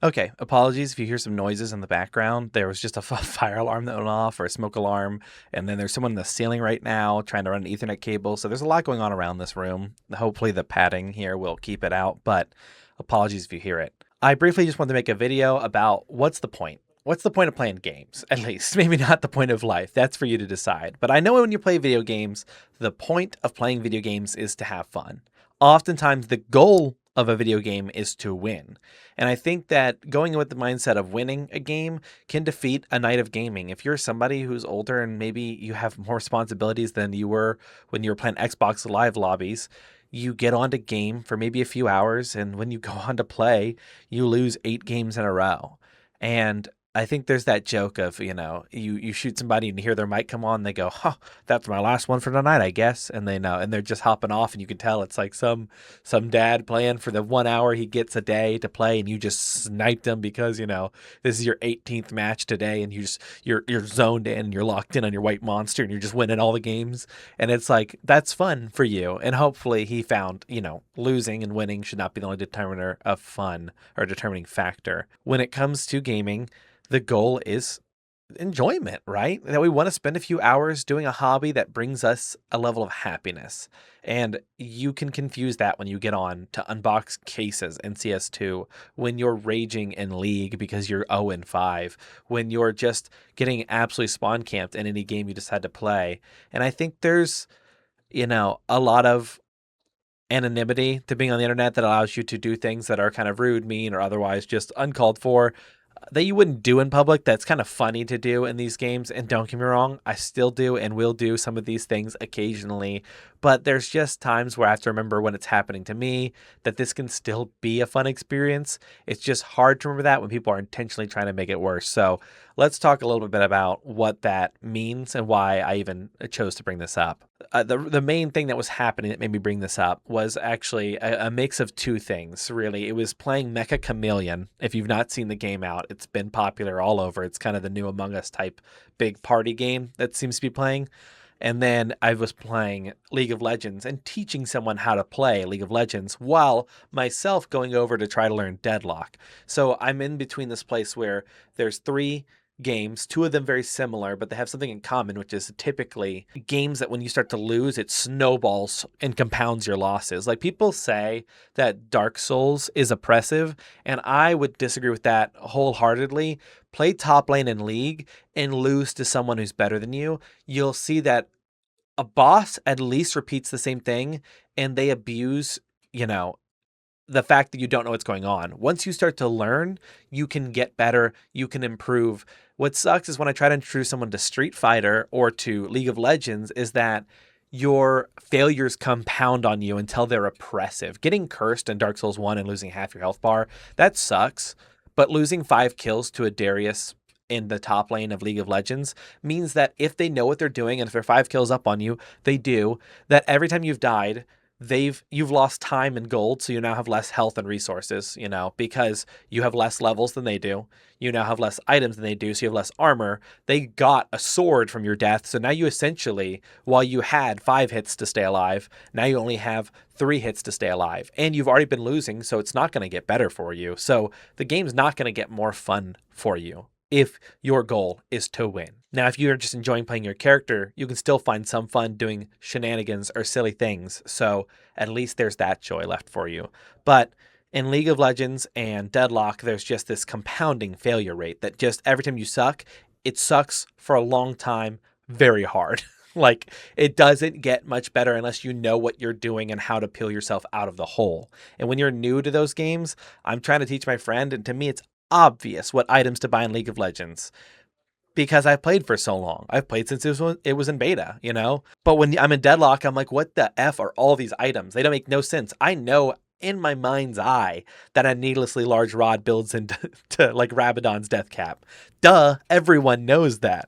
Okay, apologies if you hear some noises in the background. There was just a fire alarm that went off or a smoke alarm, and then there's someone in the ceiling right now trying to run an Ethernet cable. So there's a lot going on around this room. Hopefully the padding here will keep it out, but apologies if you hear it. I briefly just wanted to make a video about what's the point? What's the point of playing games? At least, maybe not the point of life. That's for you to decide. But I know when you play video games, the point of playing video games is to have fun. Oftentimes, the goal of a video game is to win. And I think that going with the mindset of winning a game can defeat a night of gaming. If you're somebody who's older and maybe you have more responsibilities than you were when you were playing Xbox Live lobbies, you get on to game for maybe a few hours, and when you go on to play, you lose 8 games in a row. And I think there's that joke of, you shoot somebody and you hear their mic come on, they go, huh, that's my last one for tonight, I guess. And they know, and they're just hopping off, and you can tell it's like some dad playing for the 1 hour he gets a day to play, and you just sniped him because, this is your 18th match today, and you're zoned in, you're locked in on your white monster, and you're just winning all the games. And it's like, that's fun for you. And hopefully he found, losing and winning should not be the only determiner of fun or determining factor. When it comes to gaming, the goal is enjoyment, right? That we want to spend a few hours doing a hobby that brings us a level of happiness. And you can confuse that when you get on to unbox cases in CS2, when you're raging in League because you're 0-5, when you're just getting absolutely spawn camped in any game you decide to play. And I think there's, a lot of anonymity to being on the internet that allows you to do things that are kind of rude, mean, or otherwise just uncalled for, that you wouldn't do in public. That's kind of funny to do in these games. And don't get me wrong, I still do and will do some of these things occasionally. But there's just times where I have to remember when it's happening to me that this can still be a fun experience. It's just hard to remember that when people are intentionally trying to make it worse. So let's talk a little bit about what that means and why I even chose to bring this up. The main thing that was happening that made me bring this up was actually a mix of two things, really. It was playing Mecha Chameleon. If you've not seen the game out, it's been popular all over. It's kind of the new Among Us type big party game that seems to be playing. And then I was playing League of Legends and teaching someone how to play League of Legends while myself going over to try to learn Deadlock. So I'm in between this place where there's 3 games, 2 of them very similar, but they have something in common, which is typically games that when you start to lose, it snowballs and compounds your losses. Like, people say that Dark Souls is oppressive, and I would disagree with that wholeheartedly. Play top lane in League and lose to someone who's better than you. You'll see that a boss at least repeats the same thing, and they abuse, the fact that you don't know what's going on. Once you start to learn, you can get better, you can improve. What sucks is when I try to introduce someone to Street Fighter or to League of Legends is that your failures compound on you until they're oppressive. Getting cursed in Dark Souls 1 and losing half your health bar, that sucks. But losing 5 kills to a Darius in the top lane of League of Legends means that if they know what they're doing, and if they're 5 kills up on you, they do, that every time you've died, you've lost time and gold, so you now have less health and resources, because you have less levels than they do. You now have less items than they do, so you have less armor. They got a sword from your death, so now you essentially, while you had 5 hits to stay alive, now you only have 3 hits to stay alive. And you've already been losing, so it's not going to get better for you. So the game's not going to get more fun for you if your goal is to win. Now, if you're just enjoying playing your character, you can still find some fun doing shenanigans or silly things. So at least there's that joy left for you. But in League of Legends and Deadlock, there's just this compounding failure rate that just every time you suck, it sucks for a long time, very hard. Like, it doesn't get much better unless you know what you're doing and how to peel yourself out of the hole. And when you're new to those games, I'm trying to teach my friend, and to me, it's obvious what items to buy in League of Legends because I've played for so long. I've played since it was in beta, But when I'm in Deadlock, I'm like, what the F are all these items? They don't make no sense. I know in my mind's eye that a needlessly large rod builds into like Rabadon's death cap. Duh, everyone knows that.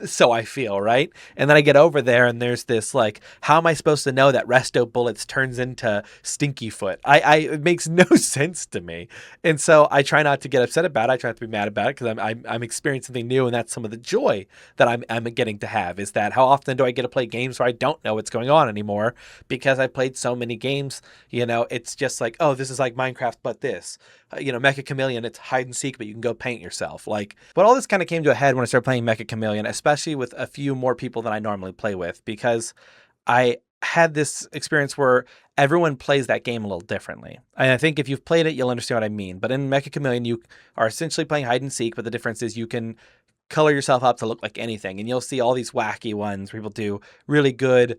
So I feel, right? And then I get over there and there's this like, how am I supposed to know that resto bullets turns into stinky foot? It makes no sense to me. And so I try not to get upset about it. I try not to be mad about it because I'm experiencing something new, and that's some of the joy that I'm getting to have, is that how often do I get to play games where I don't know what's going on anymore because I played so many games. It's just like, oh, this is like Minecraft, but this. Mecha Chameleon, it's hide and seek, but you can go paint yourself. But all this kind of came to a head when I started playing Mecha Chameleon, especially with a few more people than I normally play with, because I had this experience where everyone plays that game a little differently. And I think if you've played it, you'll understand what I mean. But in Mecha Chameleon, you are essentially playing hide and seek, but the difference is you can color yourself up to look like anything. And you'll see all these wacky ones where people do really good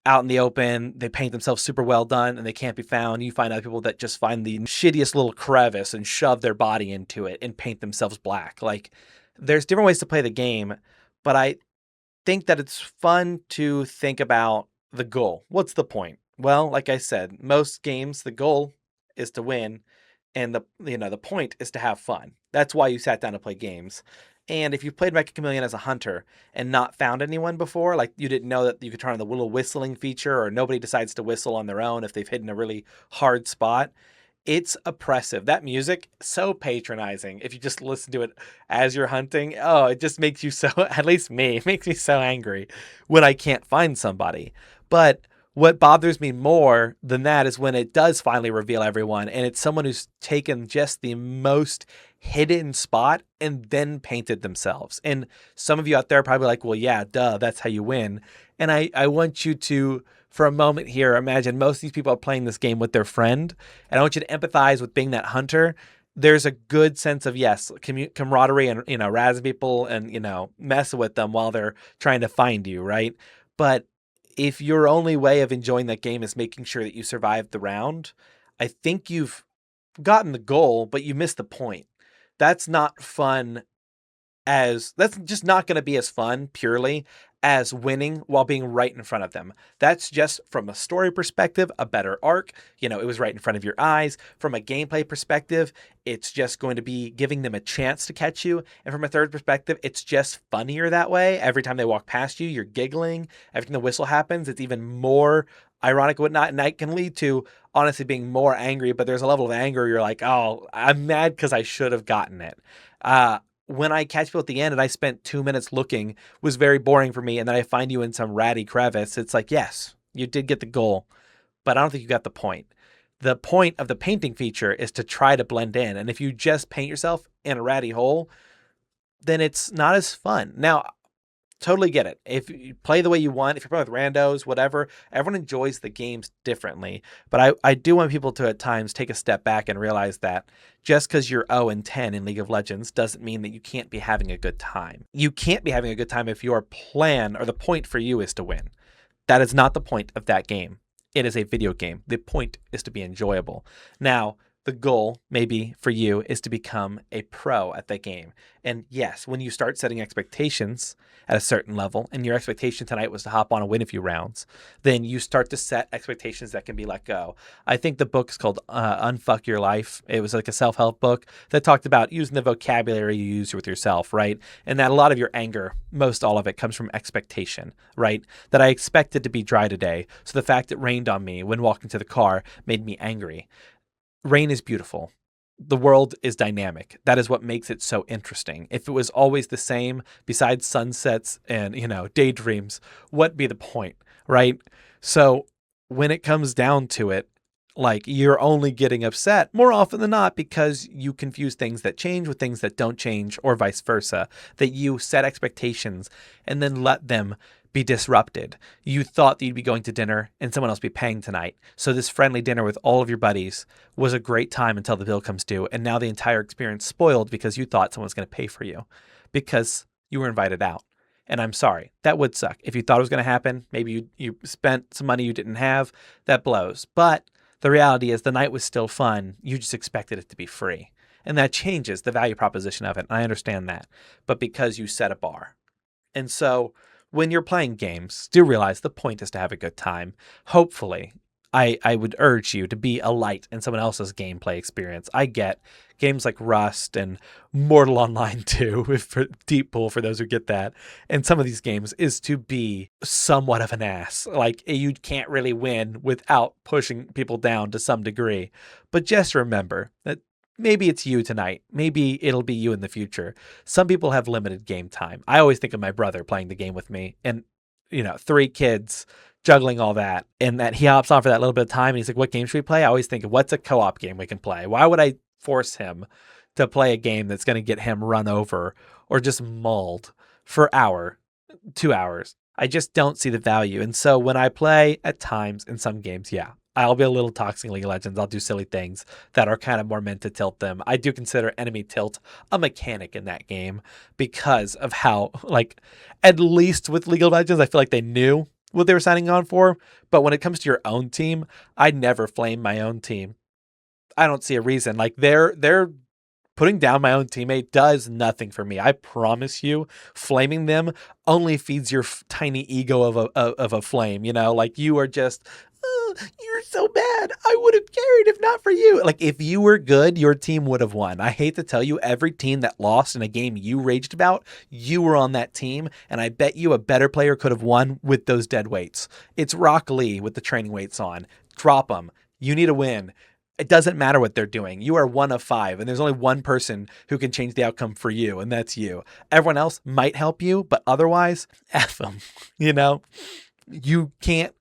out in the open, they paint themselves super well done, and they can't be found. You find other people that just find the shittiest little crevice and shove their body into it and paint themselves black. There's different ways to play the game, but I think that it's fun to think about the goal. What's the point? Well, like I said, most games, the goal is to win, and the point is to have fun. That's why you sat down to play games. And if you've played Mecha Chameleon as a hunter and not found anyone before, like you didn't know that you could turn on the little whistling feature, or nobody decides to whistle on their own if they've hidden a really hard spot, it's oppressive. That music, so patronizing. If you just listen to it as you're hunting, oh, it just makes you so, at least me, it makes me so angry when I can't find somebody. But what bothers me more than that is when it does finally reveal everyone, and it's someone who's taken just the most hidden spot and then painted themselves. And some of you out there are probably like, well, yeah, duh, that's how you win. And I want you to, for a moment here, imagine most of these people are playing this game with their friend, and I want you to empathize with being that hunter. There's a good sense of, yes, camaraderie and, razzing people and, mess with them while they're trying to find you, right? But if your only way of enjoying that game is making sure that you survive the round, I think you've gotten the goal, but you missed the point. That's not fun. That's just not going to be as fun purely as winning while being right in front of them. That's just, from a story perspective, a better arc. It was right in front of your eyes. From a gameplay perspective, it's just going to be giving them a chance to catch you. And from a third perspective, it's just funnier that way. Every time they walk past you, you're giggling. Every time the whistle happens, it's even more ironic and whatnot. And that can lead to, honestly, being more angry. But there's a level of anger you're like, oh, I'm mad because I should have gotten it. When I catch people at the end and I spent 2 minutes looking, was very boring for me, and then I find you in some ratty crevice, it's like, yes, you did get the goal, but I don't think you got the point. The point of the painting feature is to try to blend in, and if you just paint yourself in a ratty hole, then it's not as fun. Now, totally get it. If you play the way you want, if you're playing with randos, whatever, everyone enjoys the games differently. But I do want people to at times take a step back and realize that just because you're 0-10 in League of Legends doesn't mean that you can't be having a good time. You can't be having a good time if your plan or the point for you is to win. That is not the point of that game. It is a video game. The point is to be enjoyable. Now, the goal, maybe for you, is to become a pro at that game. And yes, when you start setting expectations at a certain level, and your expectation tonight was to hop on and win a few rounds, then you start to set expectations that can be let go. I think the book is called Unfuck Your Life. It was like a self-help book that talked about using the vocabulary you use with yourself, right? And that a lot of your anger, most all of it, comes from expectation, right? That I expected to be dry today, so the fact it rained on me when walking to the car made me angry. Rain is beautiful. The world is dynamic. That is what makes it so interesting. If it was always the same, besides sunsets and, daydreams, what'd be the point, right? So when it comes down to it, you're only getting upset more often than not because you confuse things that change with things that don't change, or vice versa, that you set expectations and then let them be disrupted. You thought that you'd be going to dinner and someone else be paying tonight. So this friendly dinner with all of your buddies was a great time until the bill comes due. And now the entire experience spoiled because you thought someone was going to pay for you because you were invited out. And I'm sorry, that would suck. If you thought it was going to happen, maybe you spent some money you didn't have, that blows. But the reality is the night was still fun. You just expected it to be free. And that changes the value proposition of it. And I understand that. But because you set a bar. And so when you're playing games, do realize the point is to have a good time. Hopefully, I would urge you to be a light in someone else's gameplay experience. I get games like Rust and Mortal Online 2, if for Deep Pool for those who get that, and some of these games is to be somewhat of an ass. Like you can't really win without pushing people down to some degree. But just remember that maybe it's you tonight. Maybe it'll be you in the future. Some people have limited game time. I always think of my brother playing the game with me, and 3 kids juggling all that, and that he hops on for that little bit of time and he's like, what game should we play? I always think, what's a co-op game we can play? Why would I force him to play a game that's going to get him run over or just mauled for an hour, 2 hours? I just don't see the value. And so when I play at times in some games, yeah, I'll be a little toxic in League of Legends. I'll do silly things that are kind of more meant to tilt them. I do consider enemy tilt a mechanic in that game because of how, like, at least with League of Legends, I feel like they knew what they were signing on for. But when it comes to your own team, I never flame my own team. I don't see a reason. Like they're putting down my own teammate does nothing for me. I promise you, flaming them only feeds your tiny ego of a flame. Like you are just, you're so bad. I would have carried if not for you. Like if you were good, your team would have won. I hate to tell you, every team that lost in a game you raged about, you were on that team, and I bet you a better player could have won with those dead weights. It's Rock Lee with the training weights on. Drop them. You need a win. It doesn't matter what they're doing. You are 1 of 5, and there's only one person who can change the outcome for you, and that's you. Everyone else might help you, but otherwise, F them. You can't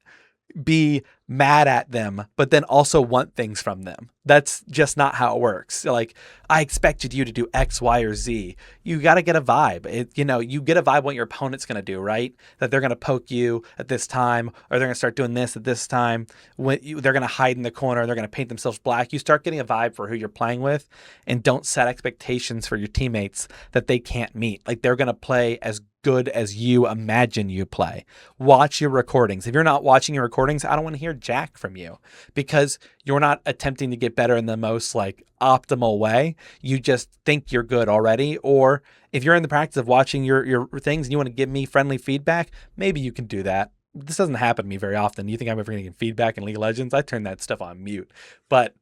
be mad at them, but then also want things from them. That's just not how it works. Like, I expected you to do X, Y, or Z. You got to get a vibe. You get a vibe what your opponent's going to do, right? That they're going to poke you at this time, or they're going to start doing this at this time. They're going to hide in the corner. They're going to paint themselves black. You start getting a vibe for who you're playing with, and don't set expectations for your teammates that they can't meet. Like, they're going to play as good as you imagine you play. Watch your recordings. If you're not watching your recordings, I don't want to hear jack from you, because you're not attempting to get better in the most optimal way. You just think you're good already. Or if you're in the practice of watching your things and you want to give me friendly feedback, maybe you can do that. This doesn't happen to me very often. You think I'm ever going to get feedback in League of Legends? I turn that stuff on mute. But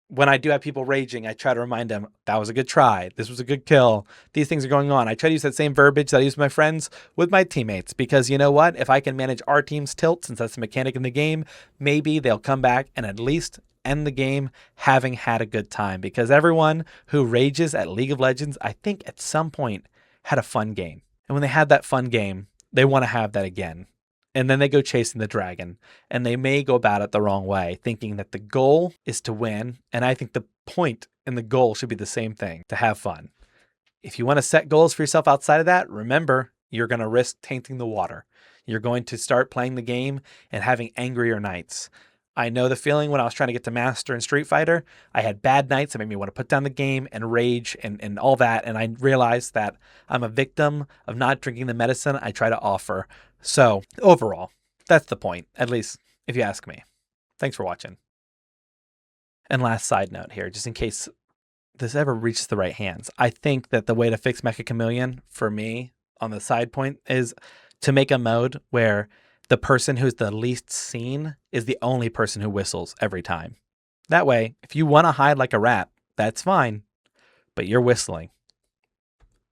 when I do have people raging, I try to remind them, that was a good try. This was a good kill. These things are going on. I try to use that same verbiage that I use with my friends with my teammates, because you know what? If I can manage our team's tilt, since that's the mechanic in the game, maybe they'll come back and at least end the game having had a good time, because everyone who rages at League of Legends, I think at some point had a fun game. And when they had that fun game, they want to have that again. And then they go chasing the dragon, and they may go about it the wrong way, thinking that the goal is to win. And I think the point and the goal should be the same thing, to have fun. If you want to set goals for yourself outside of that, remember, you're going to risk tainting the water. You're going to start playing the game and having angrier nights. I know the feeling when I was trying to get to Master in Street Fighter. I had bad nights that made me want to put down the game and rage and all that. And I realized that I'm a victim of not drinking the medicine I try to offer. So overall, that's the point, at least if you ask me. Thanks for watching. And last side note here, just in case this ever reaches the right hands, I think that the way to fix Mecha Chameleon for me on the side point is to make a mode where the person who's the least seen is the only person who whistles every time. That way, if you want to hide like a rat, that's fine, but you're whistling.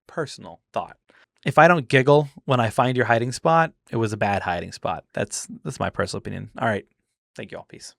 Personal thought. If I don't giggle when I find your hiding spot, it was a bad hiding spot. That's my personal opinion. All right. Thank you all. Peace.